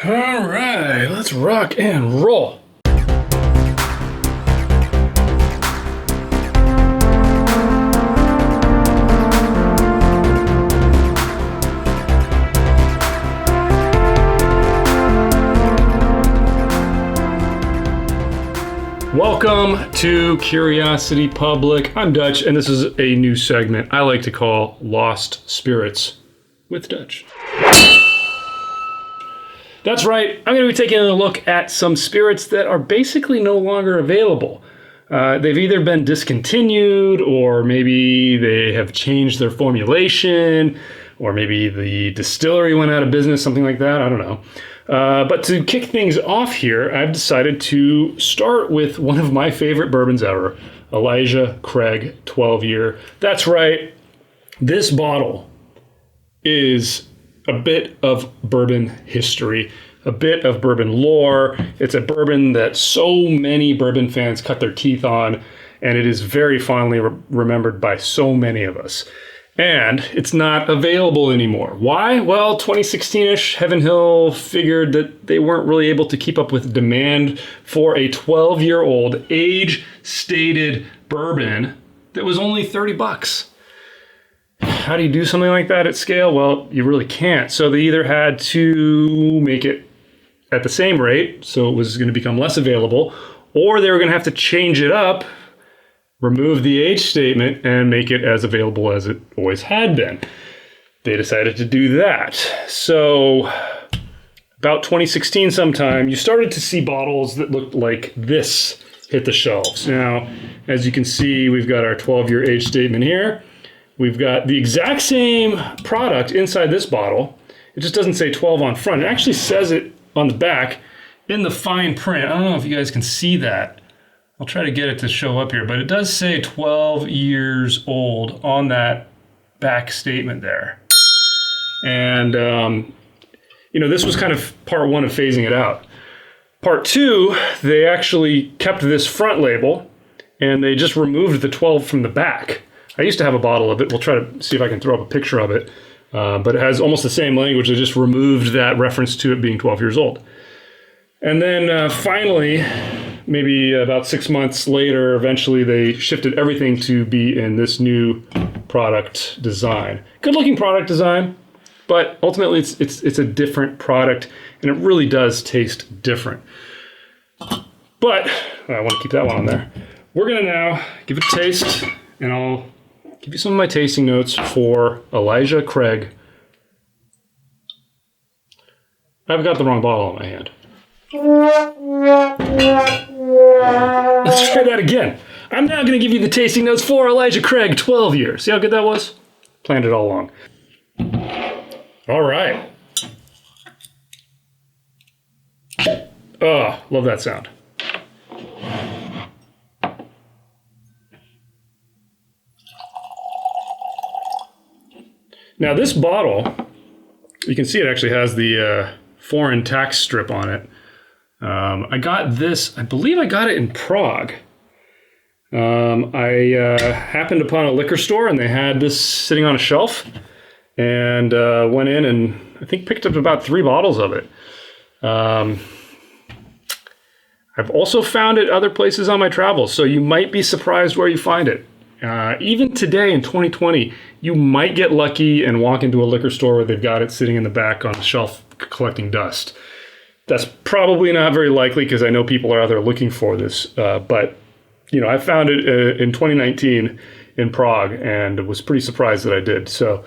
All right, let's rock and roll. Welcome to Curiosity Public. I'm Dutch, and this is a new segment I like to call Lost Spirits with Dutch. That's right, I'm going to be taking a look at some spirits that are basically no longer available. They've either been discontinued, or maybe they have changed their formulation, or maybe the distillery went out of business, something like that, I don't know. But to kick things off here, I've decided to start with one of my favorite bourbons ever, Elijah Craig 12-year. That's right, this bottle is a bit of bourbon history, a bit of bourbon lore. It's a bourbon that so many bourbon fans cut their teeth on, and it is very fondly remembered by so many of us. And it's not available anymore. Why? Well, 2016-ish, Heaven Hill figured that they weren't really able to keep up with demand for a 12-year-old age-stated bourbon that was only $30. How do you do something like that at scale? Well, you really can't. So they either had to make it at the same rate, so it was going to become less available, or they were going to have to change it up, remove the age statement, and make it as available as it always had been. They decided to do that. So about 2016 sometime, you started to see bottles that looked like this hit the shelves. Now, as you can see, we've got our 12-year age statement here. We've got the exact same product inside this bottle. It just doesn't say 12 on front. It actually says it on the back in the fine print. I don't know if you guys can see that. I'll try to get it to show up here, but it does say 12 years old on that back statement there. And, this was kind of part one of phasing it out. Part two, they actually kept this front label, and they just removed the 12 from the back. I used to have a bottle of it. We'll try to see if I can throw up a picture of it. But it has almost the same language. They just removed that reference to it being 12 years old. And then finally, maybe about 6 months later, eventually they shifted everything to be in this new product design. Good looking product design, but ultimately it's a different product, and it really does taste different. But I want to keep that one on there. We're going to now give it a taste, and I'll give you some of my tasting notes for Elijah Craig. I've got the wrong bottle in my hand. Let's try that again. I'm now going to give you the tasting notes for Elijah Craig 12 years. See how good that was? Planned it all along. All right. Oh, love that sound. Now this bottle, you can see it actually has the foreign tax strip on it. I got this, I believe I got it in Prague. I happened upon a liquor store, and they had this sitting on a shelf, and went in and I think picked up about 3 bottles of it. I've also found it other places on my travels, so you might be surprised where you find it. Even today in 2020, you might get lucky and walk into a liquor store where they've got it sitting in the back on a shelf collecting dust. That's probably not very likely, because I know people are out there looking for this. But I found it in 2019 in Prague, and was pretty surprised that I did. So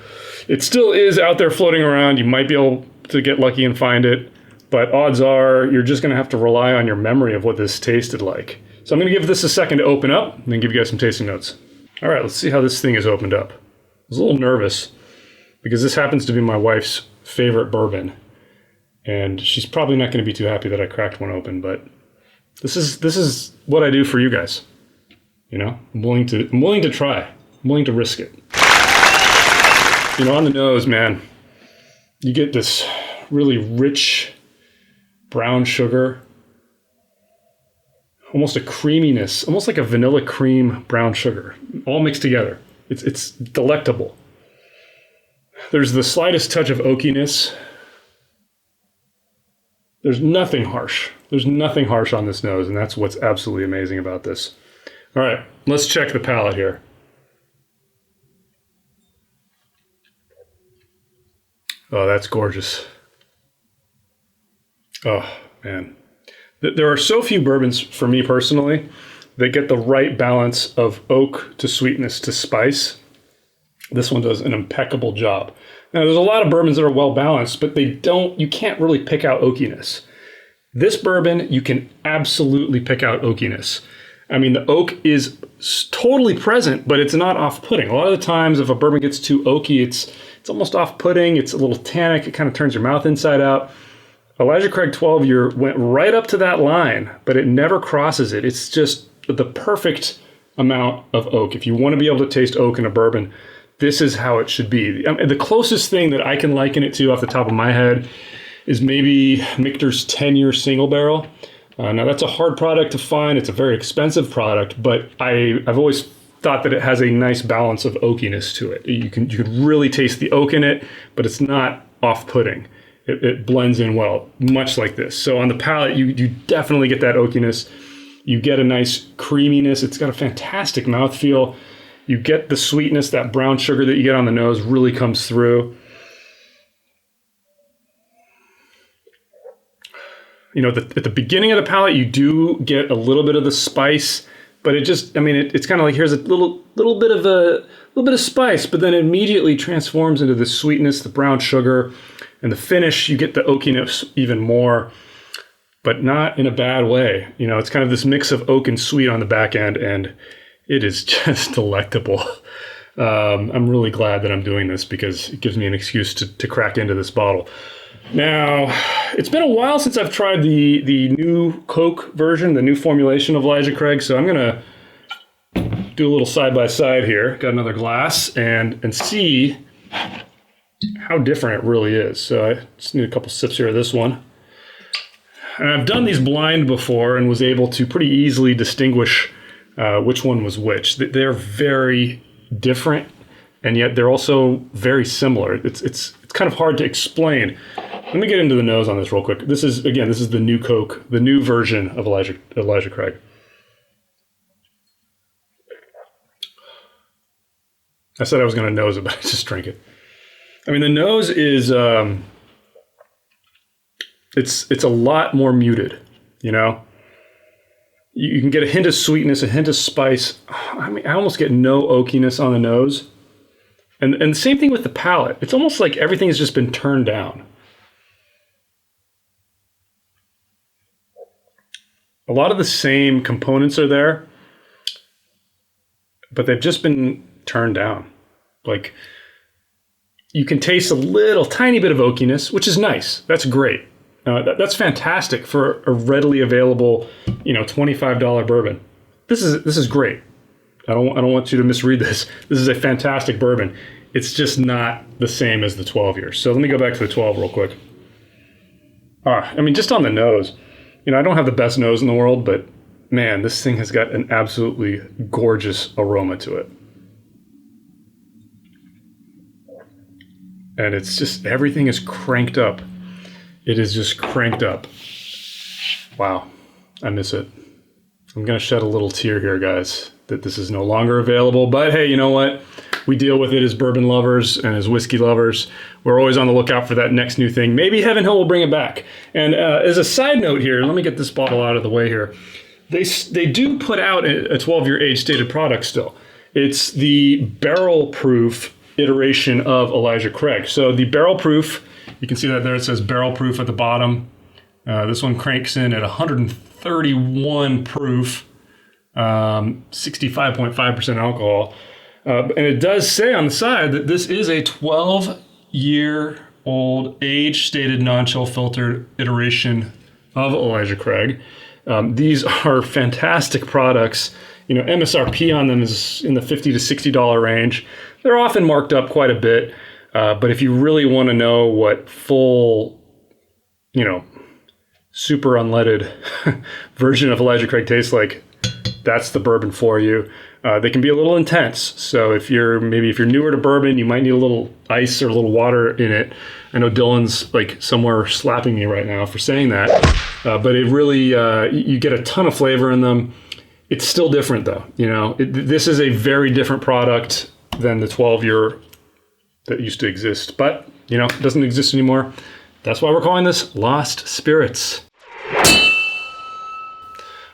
it still is out there floating around. You might be able to get lucky and find it, but odds are you're just going to have to rely on your memory of what this tasted like. So I'm going to give this a second to open up, and then give you guys some tasting notes. All right, let's see how this thing is opened up. I was a little nervous because this happens to be my wife's favorite bourbon, and she's probably not going to be too happy that I cracked one open, but this is what I do for you guys. I'm willing to try. I'm willing to risk it. On the nose, man, you get this really rich brown sugar, almost a creaminess, almost like a vanilla cream brown sugar, all mixed together. It's delectable. There's the slightest touch of oakiness. There's nothing harsh. There's nothing harsh on this nose, and that's what's absolutely amazing about this. All right, let's check the palate here. Oh, that's gorgeous. Oh, man. There are so few bourbons, for me personally, that get the right balance of oak to sweetness to spice. This one does an impeccable job. Now, there's a lot of bourbons that are well balanced, but you can't really pick out oakiness. This bourbon, you can absolutely pick out oakiness. I mean, the oak is totally present, but it's not off-putting. A lot of the times, if a bourbon gets too oaky, it's almost off-putting. It's a little tannic. It kind of turns your mouth inside out. Elijah Craig 12-year went right up to that line, but it never crosses it. It's just the perfect amount of oak. If you want to be able to taste oak in a bourbon, this is how it should be. The closest thing that I can liken it to off the top of my head is maybe Michter's 10-year single barrel. Now, that's a hard product to find. It's a very expensive product, but I've always thought that it has a nice balance of oakiness to it. You can really taste the oak in it, but it's not off-putting. It blends in well, much like this. So on the palate, you definitely get that oakiness. You get a nice creaminess. It's got a fantastic mouthfeel. You get the sweetness, that brown sugar that you get on the nose really comes through. You know, at the beginning of the palate, you do get a little bit of the spice, but it's kind of like here's a little bit of spice, but then it immediately transforms into the sweetness, the brown sugar, and the finish. You get the oakiness even more, but not in a bad way. You know, it's kind of this mix of oak and sweet on the back end, and it is just delectable. I'm really glad that I'm doing this because it gives me an excuse to crack into this bottle. Now, it's been a while since I've tried the new Coke version, the new formulation of Elijah Craig, so I'm going to do a little side-by-side here. Got another glass and see how different it really is. So I just need a couple sips here of this one. And I've done these blind before and was able to pretty easily distinguish which one was which. They're very different, and yet they're also very similar. It's kind of hard to explain. Let me get into the nose on this real quick. This is the new Coke, the new version of Elijah Craig. I said I was going to nose it, but I just drank it. I mean, the nose is it's a lot more muted, you know? You can get a hint of sweetness, a hint of spice. I mean, I almost get no oakiness on the nose. And the same thing with the palate. It's almost like everything has just been turned down. A lot of the same components are there, but they've just been turned down. Like, you can taste a little tiny bit of oakiness, which is nice. That's great. That's fantastic for a readily available, $25 bourbon. This is great. I don't want you to misread this. This is a fantastic bourbon. It's just not the same as the 12 years. So let me go back to the 12 real quick. Just on the nose, I don't have the best nose in the world, but man, this thing has got an absolutely gorgeous aroma to it. And it's just, everything is cranked up. It is just cranked up. Wow, I miss it. I'm going to shed a little tear here, guys, that this is no longer available. But hey, you know what? We deal with it as bourbon lovers and as whiskey lovers. We're always on the lookout for that next new thing. Maybe Heaven Hill will bring it back. And as a side note here, let me get this bottle out of the way here. They do put out a 12-year age stated product still. It's the barrel proof iteration of Elijah Craig. So the barrel proof, you can see that there, it says barrel proof at the bottom. This one cranks in at 131 proof, 65.5% alcohol. And it does say on the side that this is a 12-year-old age-stated non-chill filtered iteration of Elijah Craig. These are fantastic products. MSRP on them is in the $50 to $60 range. They're often marked up quite a bit. But if you really want to know what full, super unleaded version of Elijah Craig tastes like, that's the bourbon for you. They can be a little intense. So if you're newer to bourbon, you might need a little ice or a little water in it. I know Dylan's like somewhere slapping me right now for saying that, but it really you get a ton of flavor in them. It's still different though. This is a very different product than the 12-year that used to exist, but it doesn't exist anymore. That's why we're calling this Lost Spirits.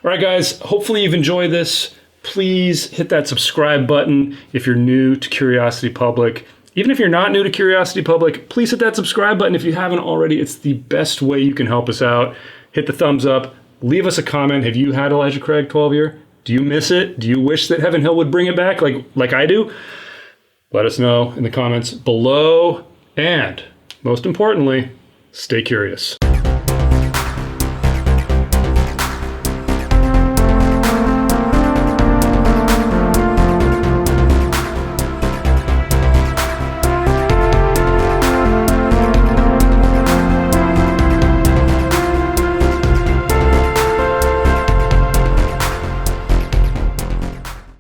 All right, guys, hopefully you've enjoyed this. Please hit that subscribe button if you're new to Curiosity Public. Even if you're not new to Curiosity Public, please hit that subscribe button if you haven't already. It's the best way you can help us out. Hit the thumbs up. Leave us a comment. Have you had Elijah Craig 12-year? Do you miss it? Do you wish that Heaven Hill would bring it back like I do? Let us know in the comments below. And most importantly, stay curious.